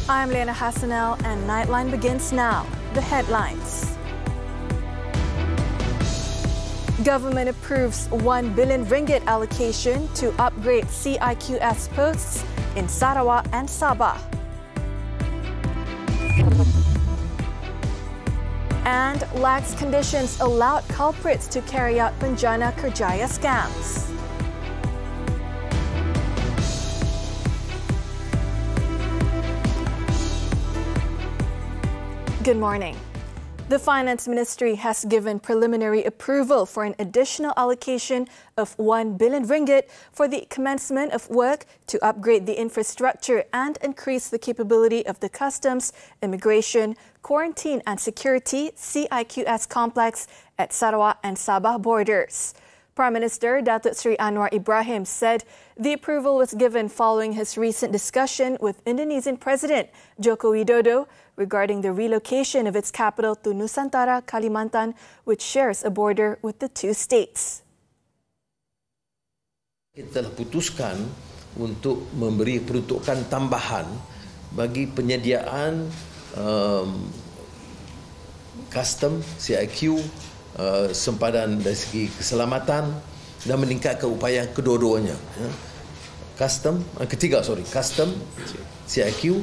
I'm Liyana Hassanel and Nightline begins now. The headlines. Government approves 1 billion ringgit allocation to upgrade CIQS posts in Sarawak and Sabah. And lax conditions allowed culprits to carry out Penjana Kerjaya scams. Good morning. The Finance Ministry has given preliminary approval for an additional allocation of 1 billion ringgit for the commencement of work to upgrade the infrastructure and increase the capability of the Customs, Immigration, Quarantine and Security CIQS complex at Sarawak and Sabah borders. Prime Minister Datuk Seri Anwar Ibrahim said the approval was given following his recent discussion with Indonesian President Joko Widodo regarding the relocation of its capital to Nusantara, Kalimantan, which shares a border with the two states. Kita telah putuskan untuk memberi peruntukan tambahan bagi penyediaan custom, CIQ, sempadan dari segi keselamatan dan meningkatkan upaya kedua-duanya. Custom, CIQ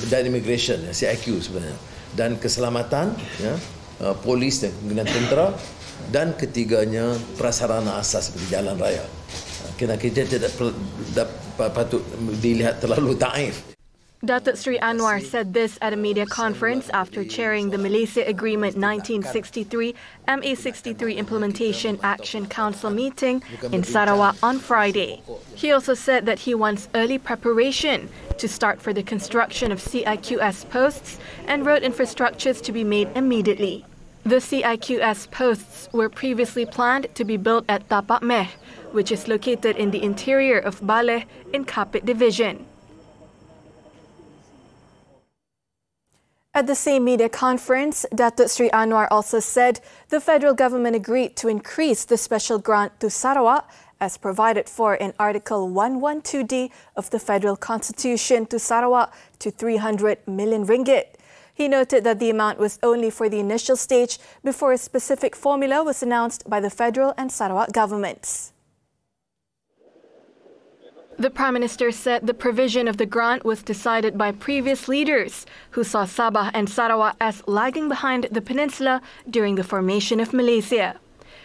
dan immigration, CIQ sebenarnya, dan keselamatan, polis dan kemudian tentera, dan ketiganya prasarana asas seperti jalan raya. Kita tidak patut dilihat terlalu daif. Datuk Seri Anwar said this at a media conference after chairing the Malaysia Agreement 1963 MA63 Implementation Action Council meeting in Sarawak on Friday. He also said that he wants early preparation to start for the construction of CIQS posts and road infrastructures to be made immediately. The CIQS posts were previously planned to be built at Tapak Meh, which is located in the interior of Baleh in Kapit Division. At the same media conference, Datuk Seri Anwar also said the federal government agreed to increase the special grant to Sarawak as provided for in Article 112D of the Federal Constitution to Sarawak to 300 million ringgit. He noted that the amount was only for the initial stage before a specific formula was announced by the federal and Sarawak governments. The Prime Minister said the provision of the grant was decided by previous leaders who saw Sabah and Sarawak as lagging behind the peninsula during the formation of Malaysia.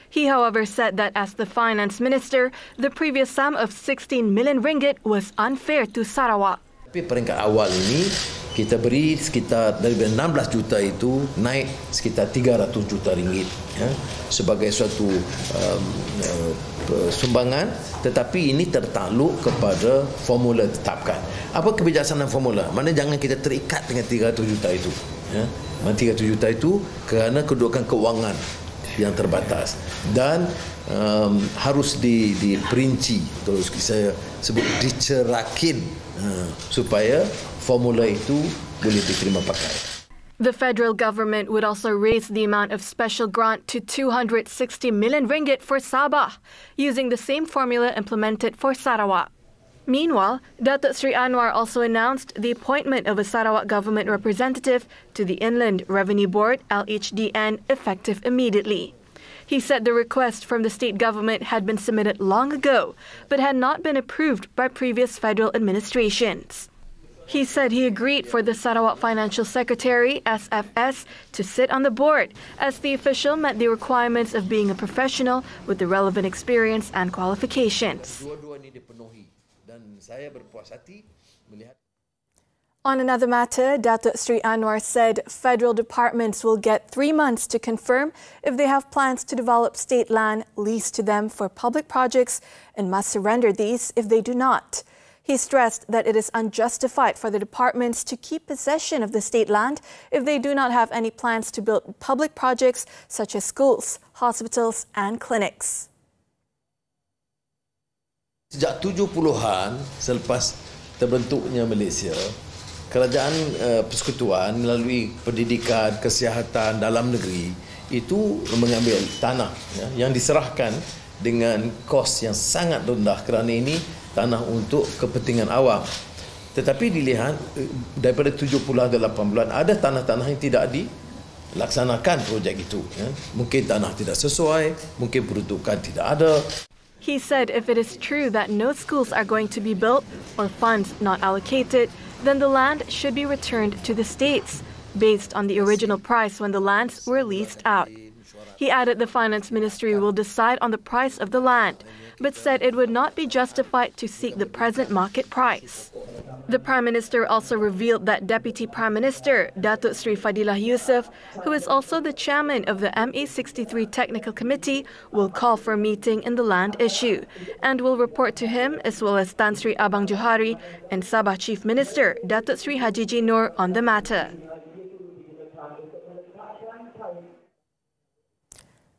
He, however, said that as the Finance Minister, the previous sum of 16 million ringgit was unfair to Sarawak. Tapi peringkat awal ini kita beri sekitar dari 16 juta itu naik sekitar 300 juta ringgit sebagai suatu sumbangan, tetapi ini tertakluk kepada formula tetapkan. Apa kebijaksanaan formula? Mana jangan kita terikat dengan 300 juta itu. 300 juta itu kerana kedudukan keuangan yang terbatas dan harus diperinci, terus saya sebut dicerakin supaya formula itu boleh diterima pakai. The federal government would also raise the amount of special grant to 260 million ringgit for Sabah, using the same formula implemented for Sarawak. Meanwhile, Datuk Seri Anwar also announced the appointment of a Sarawak government representative to the Inland Revenue Board, LHDN, effective immediately. He said the request from the state government had been submitted long ago, but had not been approved by previous federal administrations. He said he agreed for the Sarawak Financial Secretary, SFS, to sit on the board, as the official met the requirements of being a professional with the relevant experience and qualifications. On another matter, Datuk Seri Anwar said federal departments will get 3 months to confirm if they have plans to develop state land leased to them for public projects and must surrender these if they do not. He stressed that it is unjustified for the departments to keep possession of the state land if they do not have any plans to build public projects such as schools, hospitals and clinics. Sejak 70-an, selepas terbentuknya Malaysia, kerajaan persekutuan melalui pendidikan, kesihatan dalam negeri itu mengambil tanah yang diserahkan dengan kos yang sangat rendah kerana ini tanah untuk kepentingan awam. Tetapi dilihat daripada 7 bulan atau 8 bulan ada tanah-tanah yang tidak dilaksanakan projek itu. Mungkin tanah tidak sesuai, mungkin peruntukan tidak ada. He said if it is true that no schools are going to be built or funds not allocated, then the land should be returned to the states based on the original price when the lands were leased out. He added the Finance Ministry will decide on the price of the land, but said it would not be justified to seek the present market price. The Prime Minister also revealed that Deputy Prime Minister Datuk Sri Fadilah Yusof, who is also the chairman of the MA63 Technical Committee, will call for a meeting in the land issue and will report to him as well as Tan Sri Abang Johari and Sabah Chief Minister Datuk Sri Haji Jinur on the matter.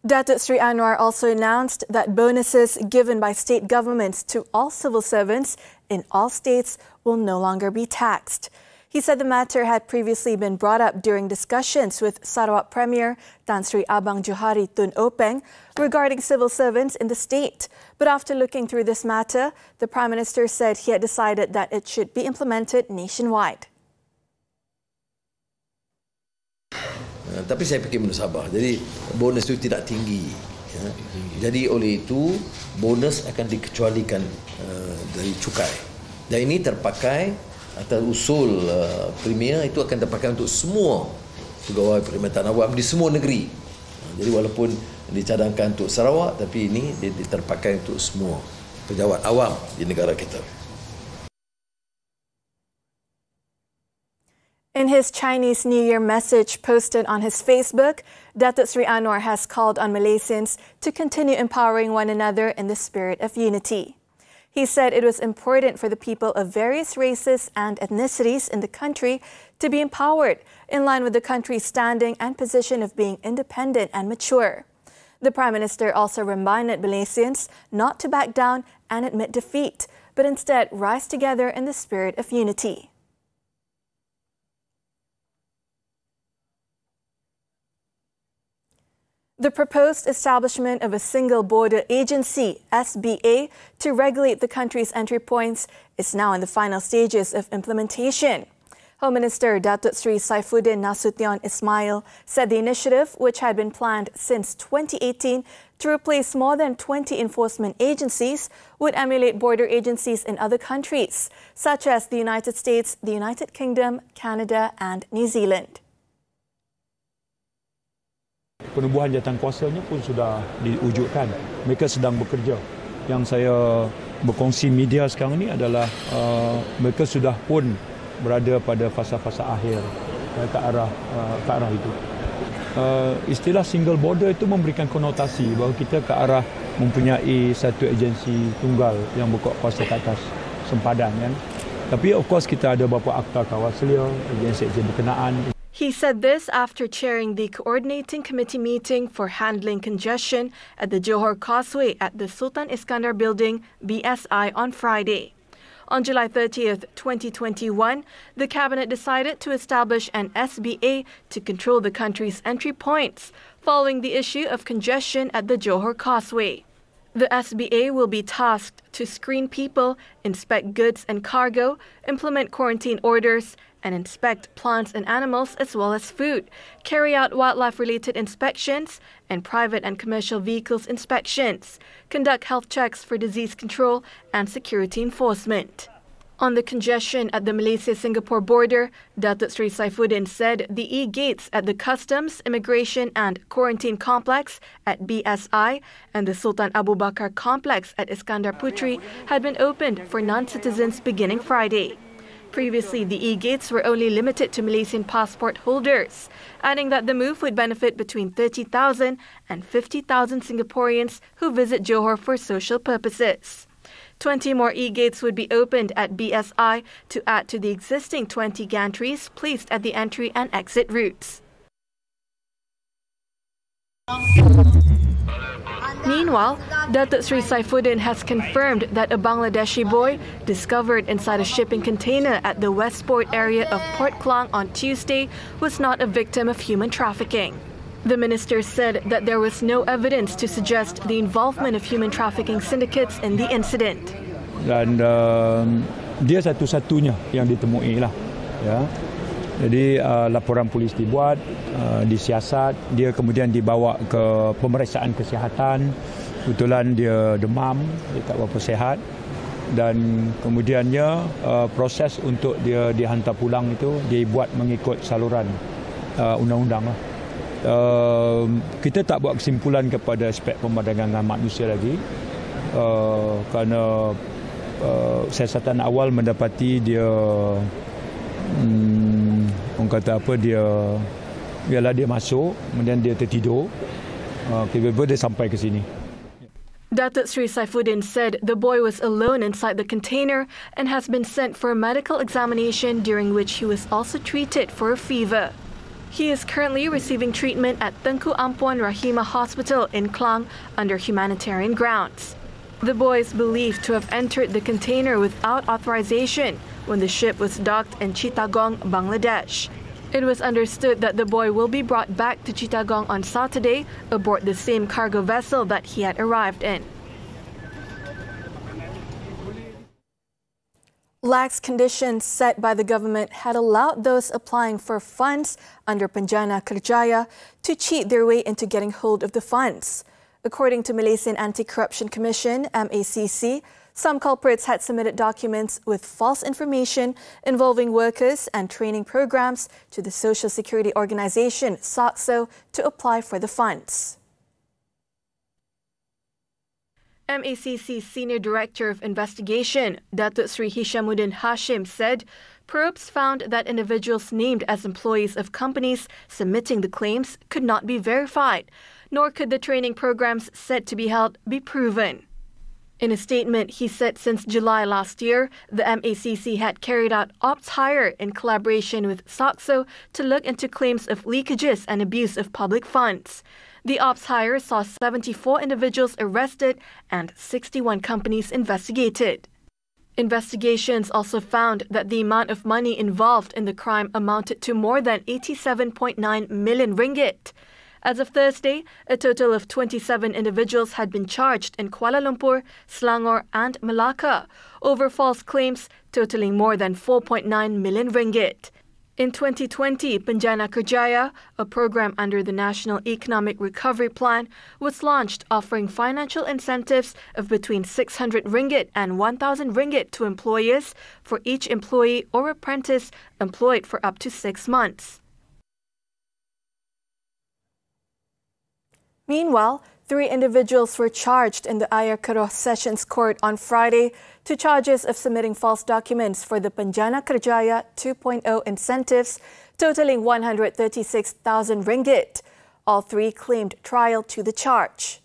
Datuk Sri Anwar also announced that bonuses given by state governments to all civil servants in all states will no longer be taxed. He said the matter had previously been brought up during discussions with Sarawak Premier Tan Sri Abang Johari Tun Openg regarding civil servants in the state. But after looking through this matter, the Prime Minister said he had decided that it should be implemented nationwide. Tapi saya fikir menurut Sabah, jadi bonus itu tidak tinggi. Jadi oleh itu bonus akan dikecualikan dari cukai. Dan ini terpakai atas usul Premier itu akan terpakai untuk semua pegawai Perkhidmatan Awam di semua negeri. Jadi walaupun dicadangkan untuk Sarawak, tapi ini terpakai untuk semua pejabat awam di negara kita. In his Chinese New Year message posted on his Facebook, Datuk Sri Anwar has called on Malaysians to continue empowering one another in the spirit of unity. He said it was important for the people of various races and ethnicities in the country to be empowered in line with the country's standing and position of being independent and mature. The Prime Minister also reminded Malaysians not to back down and admit defeat, but instead rise together in the spirit of unity. The proposed establishment of a single border agency, SBA, to regulate the country's entry points is now in the final stages of implementation. Home Minister Datuk Sri Saifuddin Nasution Ismail said the initiative, which had been planned since 2018 to replace more than 20 enforcement agencies, would emulate border agencies in other countries, such as the United States, the United Kingdom, Canada and New Zealand. Penubuhan jawatankuasanya pun sudah diwujudkan. Mereka sedang bekerja. Yang saya berkongsi media sekarang ini adalah mereka sudah pun berada pada fasa-fasa akhir ke arah itu. Istilah single border itu memberikan konotasi bahawa kita ke arah mempunyai satu agensi tunggal yang berkuasa ke atas sempadan. Kan? Tapi of course kita ada beberapa akta kawaselia, agensi-agensi berkenaan. He said this after chairing the coordinating committee meeting for handling congestion at the Johor Causeway at the Sultan Iskandar Building, BSI, on Friday. On July 30th, 2021, the Cabinet decided to establish an SBA to control the country's entry points, following the issue of congestion at the Johor Causeway. The SBA will be tasked to screen people, inspect goods and cargo, implement quarantine orders, and inspect plants and animals as well as food, carry out wildlife-related inspections and private and commercial vehicles inspections, conduct health checks for disease control and security enforcement. On the congestion at the Malaysia-Singapore border, Datuk Sri Saifuddin said the e-gates at the Customs, Immigration and Quarantine Complex at BSI and the Sultan Abu Bakar Complex at Iskandar Putri had been opened for non-citizens beginning Friday. Previously, the e-gates were only limited to Malaysian passport holders, adding that the move would benefit between 30,000 and 50,000 Singaporeans who visit Johor for social purposes. 20 more e-gates would be opened at BSI to add to the existing 20 gantries placed at the entry and exit routes. Meanwhile, Datuk Sri Saifuddin has confirmed that a Bangladeshi boy discovered inside a shipping container at the Westport area of Port Klang on Tuesday was not a victim of human trafficking. The minister said that there was no evidence to suggest the involvement of human trafficking syndicates in the incident. Dan dia satu-satunya yang ditemui lah. Ya. Jadi laporan polis dibuat, disiasat, dia kemudian dibawa ke pemeriksaan kesihatan. Kebetulan dia demam, dia tak berapa sihat. Dan kemudiannya proses untuk dia dihantar pulang itu dia buat mengikut saluran undang-undang lah. Kita tak buat kesimpulan kepada aspek pemandangan manusia lagi kerana siasatan awal mendapati dia orang kata apa, dia masuk, kemudian dia tertidur, tiba-tiba dia sampai ke sini. Datuk Sri Saifuddin said the boy was alone inside the container and has been sent for a medical examination, during which he was also treated for a fever. He is currently receiving treatment at Tengku Ampuan Rahimah Hospital in Klang under humanitarian grounds. The boy is believed to have entered the container without authorization when the ship was docked in Chittagong, Bangladesh. It was understood that the boy will be brought back to Chittagong on Saturday aboard the same cargo vessel that he had arrived in. Lax conditions set by the government had allowed those applying for funds under Penjana Kerjaya to cheat their way into getting hold of the funds. According to Malaysian Anti-Corruption Commission, MACC, some culprits had submitted documents with false information involving workers and training programs to the Social Security Organisation, CIQS, to apply for the funds. MACC's Senior Director of Investigation, Datuk Sri Hishamuddin Hashim, said probes found that individuals named as employees of companies submitting the claims could not be verified, nor could the training programs said to be held be proven. In a statement, he said since July last year, the MACC had carried out ops hire in collaboration with CIQS to look into claims of leakages and abuse of public funds. The ops hire saw 74 individuals arrested and 61 companies investigated. Investigations also found that the amount of money involved in the crime amounted to more than 87.9 million ringgit. As of Thursday, a total of 27 individuals had been charged in Kuala Lumpur, Selangor and Malacca over false claims totaling more than 4.9 million ringgit. In 2020, Penjana Kerjaya, a program under the National Economic Recovery Plan, was launched offering financial incentives of between 600 ringgit and 1,000 ringgit to employers for each employee or apprentice employed for up to 6 months. Meanwhile, 3 individuals were charged in the Ayer Keroh Sessions Court on Friday to charges of submitting false documents for the Penjana Kerjaya 2.0 incentives totaling 136,000 ringgit. All 3 claimed trial to the charge.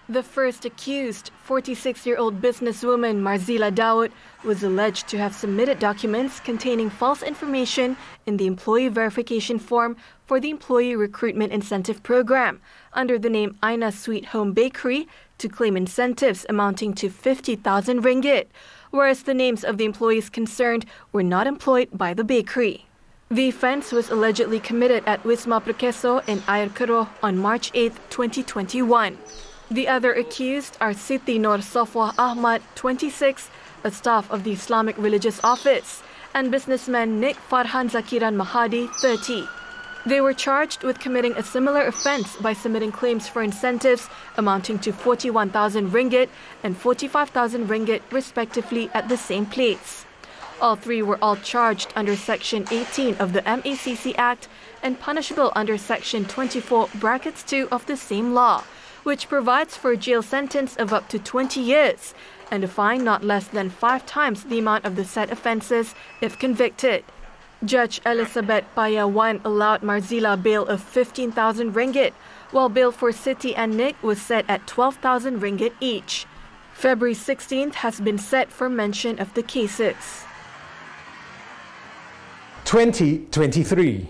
The first accused, 46-year-old businesswoman Marzila Daud, was alleged to have submitted documents containing false information in the employee verification form for the Employee Recruitment Incentive Program under the name Aina Sweet Home Bakery to claim incentives amounting to 50,000 ringgit, whereas the names of the employees concerned were not employed by the bakery. The offence was allegedly committed at Wisma Perkeso in Ayer Keroh on March 8, 2021. The other accused are Siti Nur Safwah Ahmad, 26, a staff of the Islamic Religious Office, and businessman Nick Farhan Zakiran Mahadi, 30. They were charged with committing a similar offence by submitting claims for incentives amounting to 41,000 ringgit and 45,000 ringgit respectively at the same place. All 3 were all charged under Section 18 of the MACC Act and punishable under Section 24(2) of the same law, which provides for a jail sentence of up to 20 years and a fine not less than 5 times the amount of the said offences if convicted. Judge Elizabeth Paya 1 allowed Marzila bail of 15,000 ringgit, while bail for Siti and Nick was set at 12,000 ringgit each. February 16th has been set for mention of the cases. 2023.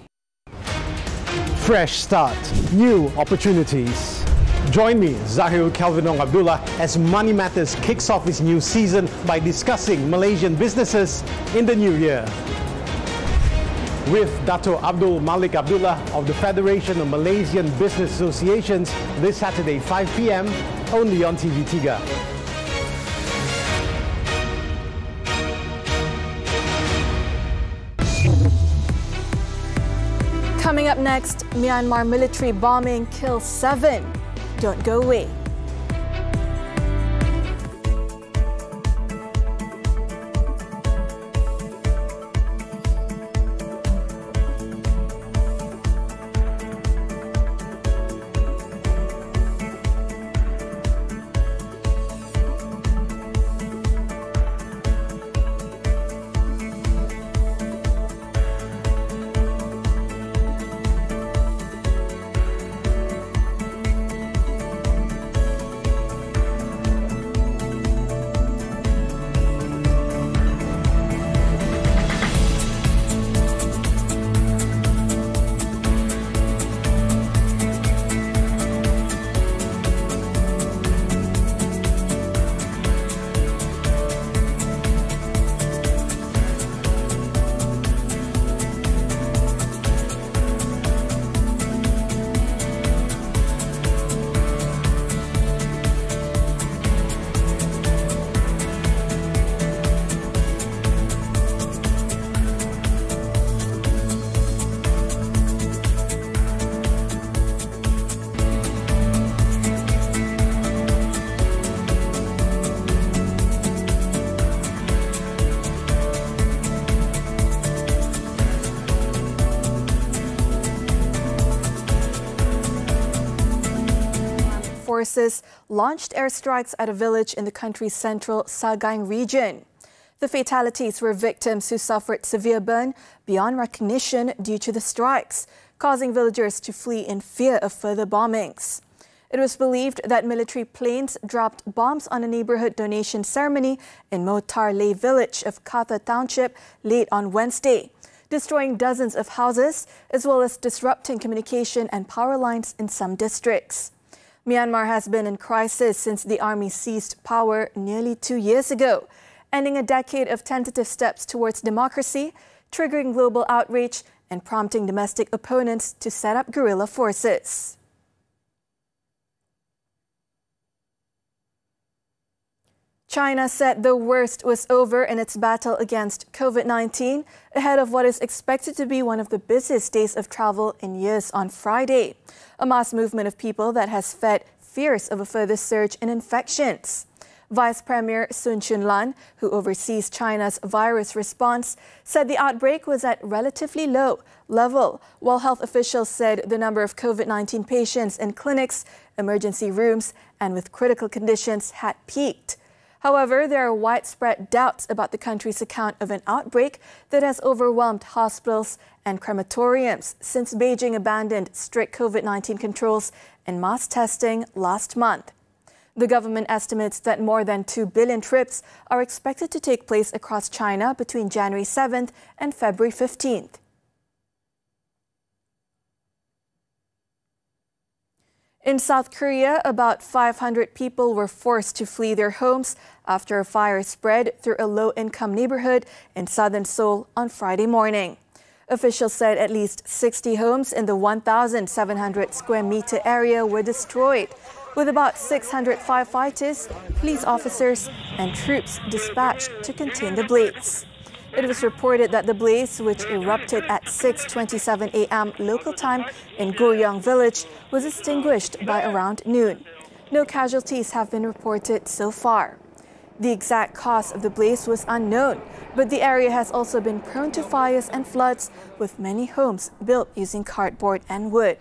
Fresh start, new opportunities. Join me, Zahirul Calvinong Abdullah, as Money Matters kicks off its new season by discussing Malaysian businesses in the new year. With Dato' Abdul Malik Abdullah of the Federation of Malaysian Business Associations this Saturday 5 p.m. only on TV3. Coming up next, Myanmar military bombing kills 7. Don't go away. Forces launched airstrikes at a village in the country's central Sagaing region. The fatalities were victims who suffered severe burn beyond recognition due to the strikes, causing villagers to flee in fear of further bombings. It was believed that military planes dropped bombs on a neighborhood donation ceremony in Motar Lay village of Katha Township late on Wednesday, destroying dozens of houses as well as disrupting communication and power lines in some districts. Myanmar has been in crisis since the army seized power nearly 2 years ago, ending a decade of tentative steps towards democracy, triggering global outrage and prompting domestic opponents to set up guerrilla forces. China said the worst was over in its battle against COVID-19 ahead of what is expected to be one of the busiest days of travel in years on Friday. A mass movement of people that has fed fears of a further surge in infections. Vice Premier Sun Chunlan, who oversees China's virus response, said the outbreak was at relatively low level, while health officials said the number of COVID-19 patients in clinics, emergency rooms, and with critical conditions had peaked. However, there are widespread doubts about the country's account of an outbreak that has overwhelmed hospitals and crematoriums since Beijing abandoned strict COVID-19 controls and mass testing last month. The government estimates that more than 2 billion trips are expected to take place across China between January 7th and February 15th. In South Korea, about 500 people were forced to flee their homes after a fire spread through a low-income neighborhood in southern Seoul on Friday morning. Officials said at least 60 homes in the 1,700 square meter area were destroyed, with about 600 firefighters, police officers, and troops dispatched to contain the blaze. It was reported that the blaze, which erupted at 6:27 a.m. local time in Goryong village, was extinguished by around noon. No casualties have been reported so far. The exact cause of the blaze was unknown, but the area has also been prone to fires and floods, with many homes built using cardboard and wood.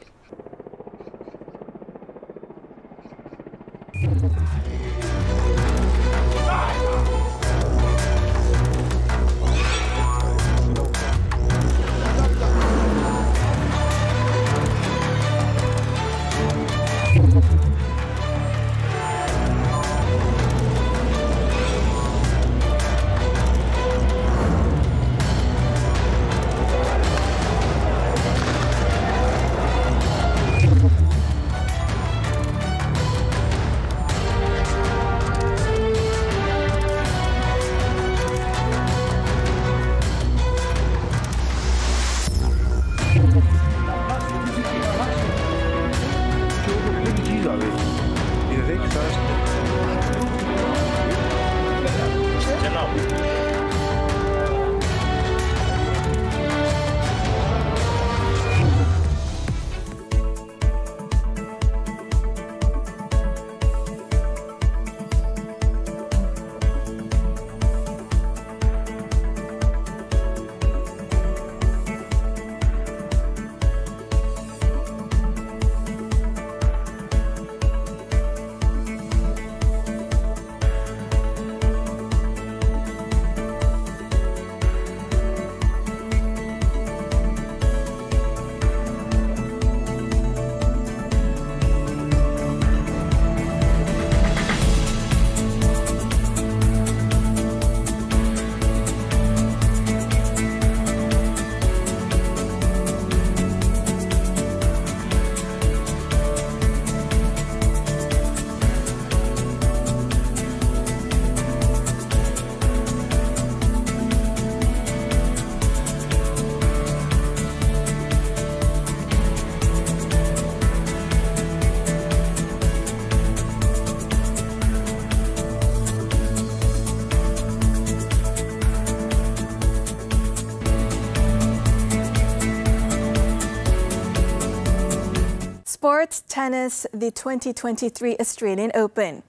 Sports tennis, the 2023 Australian Open.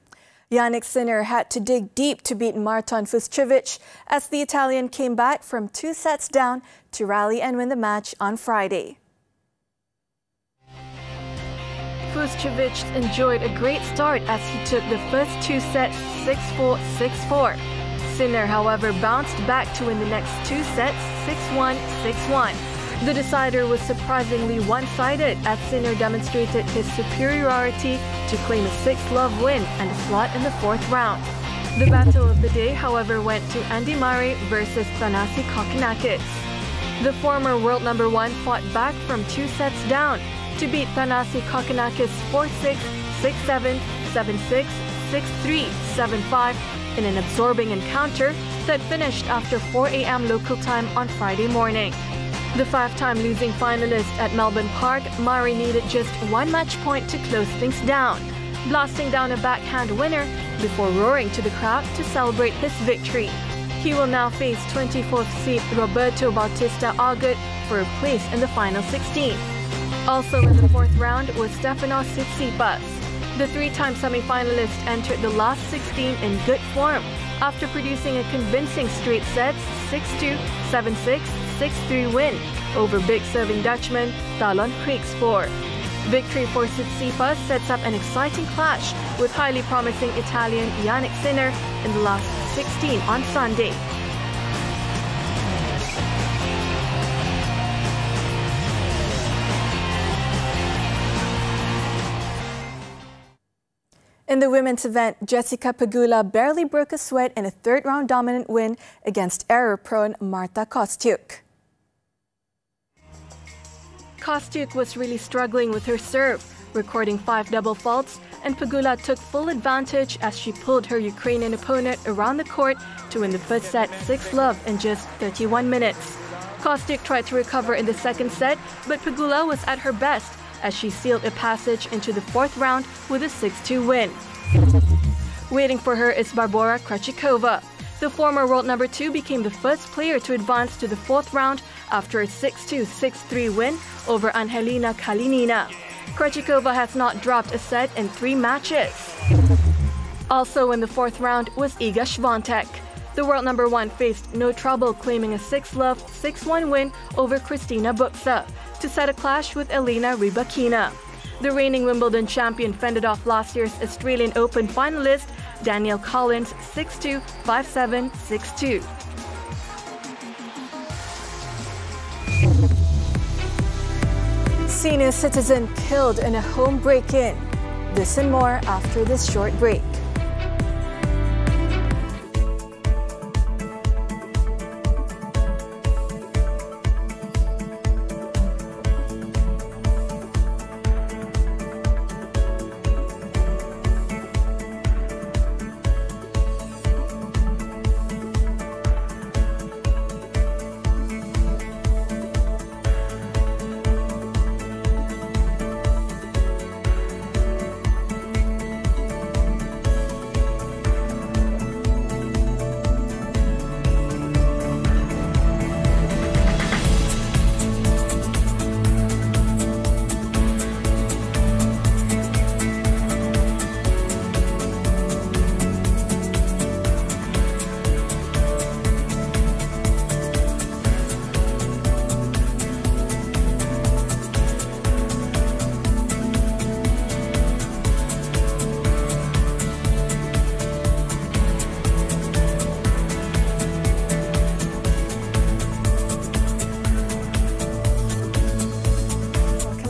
Jannik Sinner had to dig deep to beat Marton Fucsovics as the Italian came back from 2 sets down to rally and win the match on Friday. Fucsovics enjoyed a great start as he took the first 2 sets 6-4, 6-4. Sinner, however, bounced back to win the next 2 sets 6-1, 6-1. The decider was surprisingly one-sided as Sinner demonstrated his superiority to claim a 6-love win and a slot in the 4th round. The battle of the day, however, went to Andy Murray versus Thanasi Kokkinakis. The former world number 1 fought back from 2 sets down to beat Thanasi Kokkinakis 4-6, 6-7, 7-6, 6-3, 7-5 in an absorbing encounter that finished after 4 a.m. local time on Friday morning. The 5-time losing finalist at Melbourne Park, Murray needed just 1 match point to close things down, blasting down a backhand winner before roaring to the crowd to celebrate his victory. He will now face 24th seed Roberto Bautista Agut for a place in the final 16. Also in the 4th round was Stefanos Tsitsipas. The 3-time semi-finalist entered the last 16 in good form after producing a convincing straight sets 6-2, 7-6, 6-3 win over big serving Dutchman Talon Kriegspoor. Victory for Tsitsipas sets up an exciting clash with highly promising Italian Jannik Sinner in the last 16 on Sunday. In the women's event, Jessica Pegula barely broke a sweat in a 3rd-round dominant win against error-prone Marta Kostyuk. Kostyuk was really struggling with her serve, recording 5 double faults, and Pegula took full advantage as she pulled her Ukrainian opponent around the court to win the first set 6-love in just 31 minutes. Kostyuk tried to recover in the 2nd set, but Pegula was at her best as she sealed a passage into the 4th round with a 6-2 win. Waiting for her is Barbora Krejcikova. The former world number 2 became the first player to advance to the 4th round after a 6-2, 6-3 win over Angelina Kalinina. Krejcikova has not dropped a set in 3 matches. Also in the 4th round was Iga Swiatek. The world number 1 faced no trouble claiming a 6-love, 6-1 win over Kristina Buxa to set a clash with Elena Rybakina. The reigning Wimbledon champion fended off last year's Australian Open finalist Danielle Collins 6-2, 5-7, 6-2. Senior citizen killed in a home break-in. This and more after this short break.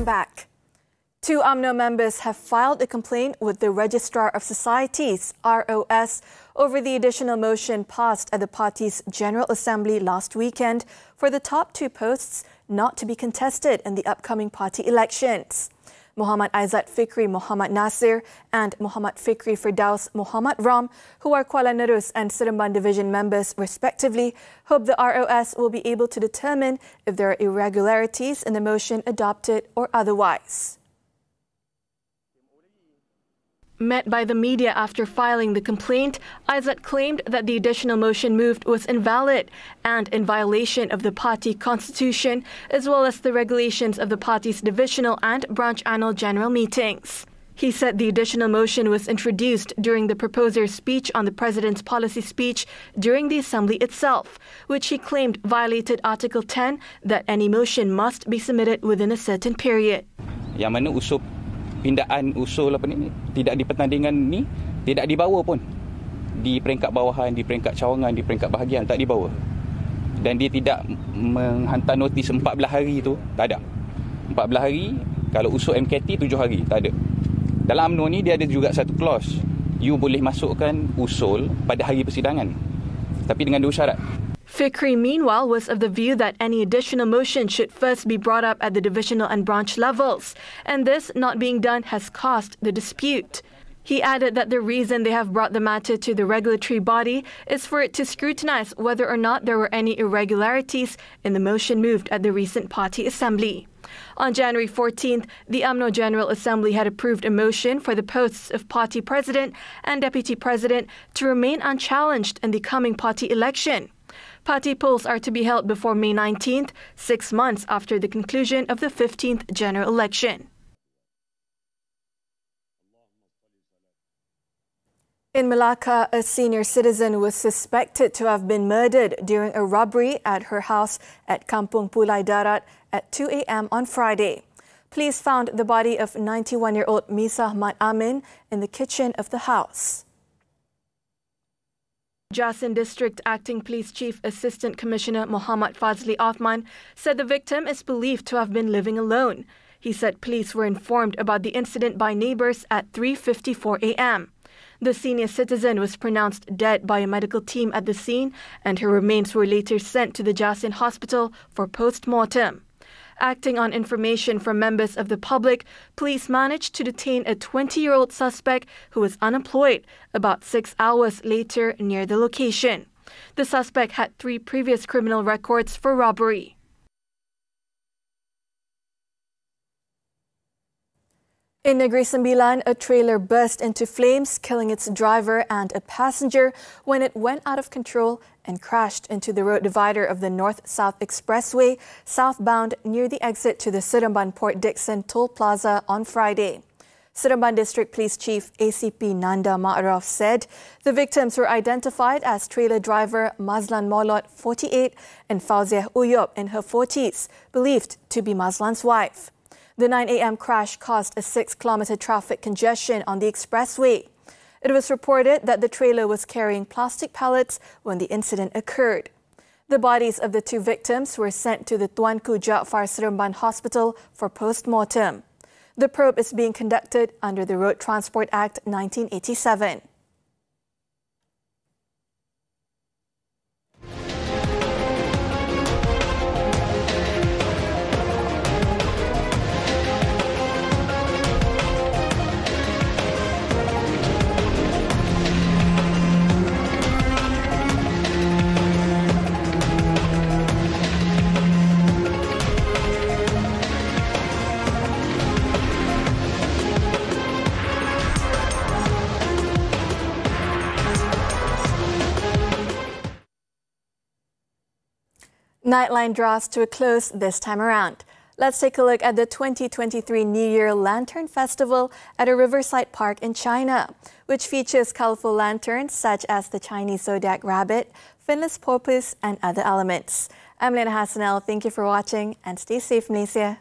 Back. 2 UMNO members have filed a complaint with the Registrar of Societies, ROS, over the additional motion passed at the party's General Assembly last weekend for the top 2 posts not to be contested in the upcoming party elections. Muhammad Aizat Fikri Muhammad Nasir and Muhammad Fikri Firdaus Muhammad Ram, who are Kuala Nerus and Seremban Division members respectively, hope the ROS will be able to determine if there are irregularities in the motion adopted or otherwise. Met by the media after filing the complaint, Aizat claimed that the additional motion moved was invalid and in violation of the party constitution, as well as the regulations of the party's divisional and branch annual general meetings. He said the additional motion was introduced during the proposer's speech on the president's policy speech during the assembly itself, which he claimed violated Article 10 that any motion must be submitted within a certain period. Yang mana pindaan usul tidak di pertandingan ni tidak dibawa pun di peringkat bawahan, di peringkat cawangan, di peringkat bahagian tak dibawa. Dan dia tidak menghantar notis 14 hari tu, tak ada. 14 hari, kalau usul MKT 7 hari, tak ada. Dalam UMNO ni dia ada juga satu clause, you boleh masukkan usul pada hari persidangan. Tapi dengan 2 syarat. Fikri, meanwhile, was of the view that any additional motion should first be brought up at the divisional and branch levels, and this not being done has caused the dispute. He added that the reason they have brought the matter to the regulatory body is for it to scrutinize whether or not there were any irregularities in the motion moved at the recent party assembly. On January 14th, the UMNO General Assembly had approved a motion for the posts of party president and deputy president to remain unchallenged in the coming party election. Party polls are to be held before May 19th, 6 months after the conclusion of the 15th general election. In Malacca, a senior citizen was suspected to have been murdered during a robbery at her house at Kampung Pulai Darat at 2 a.m. on Friday. Police found the body of 91-year-old Misah Mat Amin in the kitchen of the house. Jasin District Acting Police Chief Assistant Commissioner Muhammad Fazli Othman said the victim is believed to have been living alone. He said police were informed about the incident by neighbors at 3:54 a.m. The senior citizen was pronounced dead by a medical team at the scene, and her remains were later sent to the Jasin Hospital for post-mortem. Acting on information from members of the public, police managed to detain a 20-year-old suspect who was unemployed about 6 hours later near the location. The suspect had 3 previous criminal records for robbery. In Negeri Sembilan, a trailer burst into flames, killing its driver and a passenger when it went out of control and crashed into the road divider of the North-South Expressway, southbound near the exit to the Seremban Port Dickson Toll Plaza on Friday. Seremban District Police Chief ACP Nanda Ma'raf said the victims were identified as trailer driver Mazlan Molot, 48, and Fauziah Uyop in her 40s, believed to be Mazlan's wife. The 9 a.m. crash caused a 6-kilometer traffic congestion on the expressway. It was reported that the trailer was carrying plastic pallets when the incident occurred. The bodies of the 2 victims were sent to the Tuanku Jaafar Seremban Hospital for post-mortem. The probe is being conducted under the Road Transport Act 1987. Nightline draws to a close this time around. Let's take a look at the 2023 New Year Lantern Festival at a riverside park in China, which features colorful lanterns such as the Chinese zodiac rabbit, finless porpoise, and other elements. I'm Liyana Hassanel. Thank you for watching and stay safe, Malaysia.